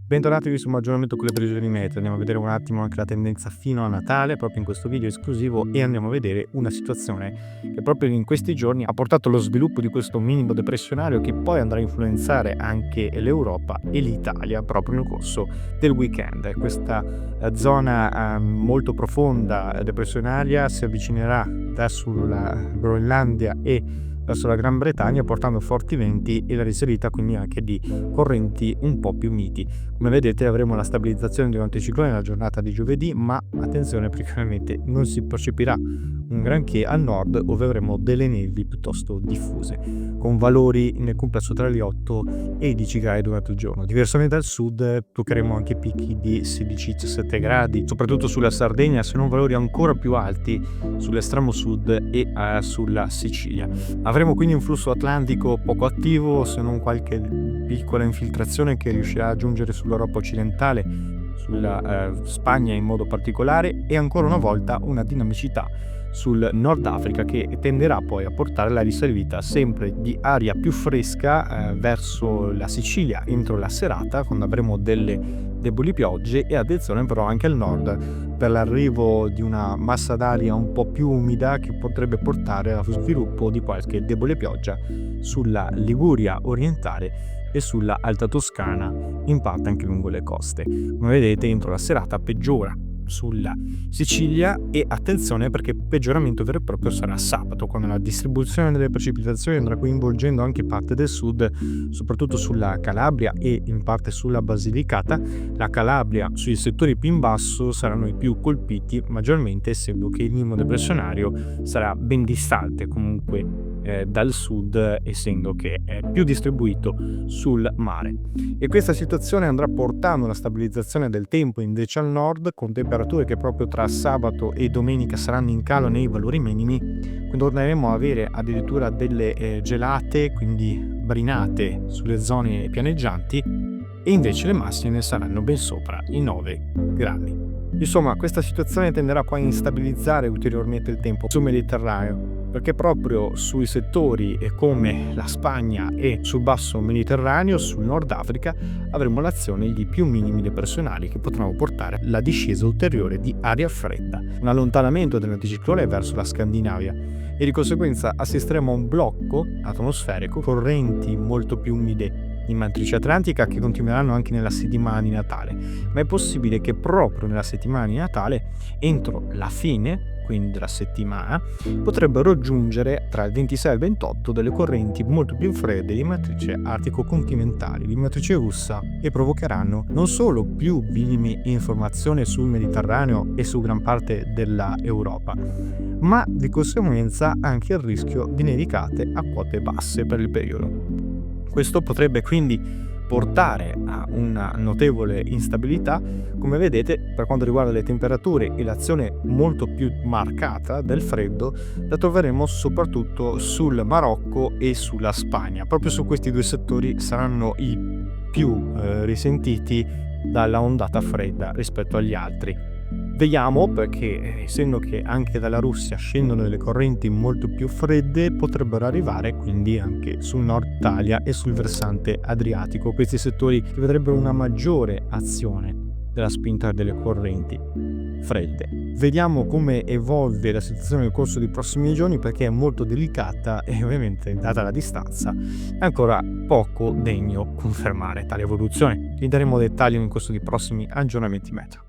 Bentornati su Aggiornamento con le previsioni meteo. Andiamo a vedere un attimo anche la tendenza fino a Natale, proprio in questo video esclusivo, e andiamo a vedere una situazione che proprio in questi giorni ha portato allo sviluppo di questo minimo depressionario che poi andrà a influenzare anche l'Europa e l'Italia proprio nel corso del weekend. Questa zona molto profonda depressionaria si avvicinerà verso la Groenlandia e verso la Gran Bretagna, portando forti venti e la risalita quindi anche di correnti un po' più miti. Come vedete avremo la stabilizzazione di un anticiclone nella giornata di giovedì, ma attenzione perché ovviamente non si percepirà un granché al nord, dove avremo delle nevi piuttosto diffuse, con valori nel complesso tra gli 8 e i 10 gradi durante il giorno. Diversamente dal sud toccheremo anche picchi di 16-17 gradi, soprattutto sulla Sardegna, se non valori ancora più alti sull'estremo sud e sulla Sicilia. Avremo quindi un flusso atlantico poco attivo, se non qualche piccola infiltrazione che riuscirà a giungere sull'Europa occidentale, sulla Spagna in modo particolare, e ancora una volta una dinamicità sul Nord Africa che tenderà poi a portare la risalita sempre di aria più fresca verso la Sicilia entro la serata, quando avremo delle deboli piogge, e attenzione però anche al nord per l'arrivo di una massa d'aria un po' più umida che potrebbe portare allo sviluppo di qualche debole pioggia sulla Liguria orientale e sulla Alta Toscana, in parte anche lungo le coste. Come vedete entro la serata peggiora sulla Sicilia, e attenzione perché peggioramento vero e proprio sarà sabato, quando la distribuzione delle precipitazioni andrà coinvolgendo anche parte del sud, soprattutto sulla Calabria e in parte sulla Basilicata. La Calabria sui settori più in basso saranno i più colpiti maggiormente, essendo che il minimo depressionario sarà ben distante comunque dal sud, essendo che è più distribuito sul mare. E questa situazione andrà portando una stabilizzazione del tempo invece al nord, con temperature che proprio tra sabato e domenica saranno in calo nei valori minimi, quindi torneremo a avere addirittura delle gelate, quindi brinate sulle zone pianeggianti, e invece le massime saranno ben sopra i 9 gradi. Insomma, questa situazione tenderà poi a instabilizzare ulteriormente il tempo sul Mediterraneo, perché proprio sui settori come la Spagna e sul basso Mediterraneo, sul Nord Africa, avremo l'azione di più minimi depressionali che potranno portare alla discesa ulteriore di aria fredda, un allontanamento dell'anticiclone verso la Scandinavia, e di conseguenza assisteremo a un blocco atmosferico, correnti molto più umide in matrice atlantica che continueranno anche nella settimana di Natale, ma è possibile che proprio nella settimana di Natale, entro la fine quindi della settimana, potrebbero raggiungere tra il 26 e il 28 delle correnti molto più fredde di matrice artico-continentale, di matrice russa, e provocheranno non solo più minimi informazioni sul Mediterraneo e su gran parte della Europa, ma di conseguenza anche il rischio di nevicate a quote basse per il periodo. Questo potrebbe quindi portare a una notevole instabilità. Come vedete, per quanto riguarda le temperature e l'azione molto più marcata del freddo, la troveremo soprattutto sul Marocco e sulla Spagna. Proprio su questi due settori saranno i più risentiti dalla ondata fredda rispetto agli altri. Vediamo, perché essendo che anche dalla Russia scendono delle correnti molto più fredde, potrebbero arrivare quindi anche sul nord Italia e sul versante adriatico, questi settori che vedrebbero una maggiore azione della spinta delle correnti fredde. Vediamo come evolve la situazione nel corso dei prossimi giorni, perché è molto delicata e ovviamente, data la distanza, è ancora poco degno confermare tale evoluzione. Vi daremo dettagli nel corso dei prossimi aggiornamenti meteo.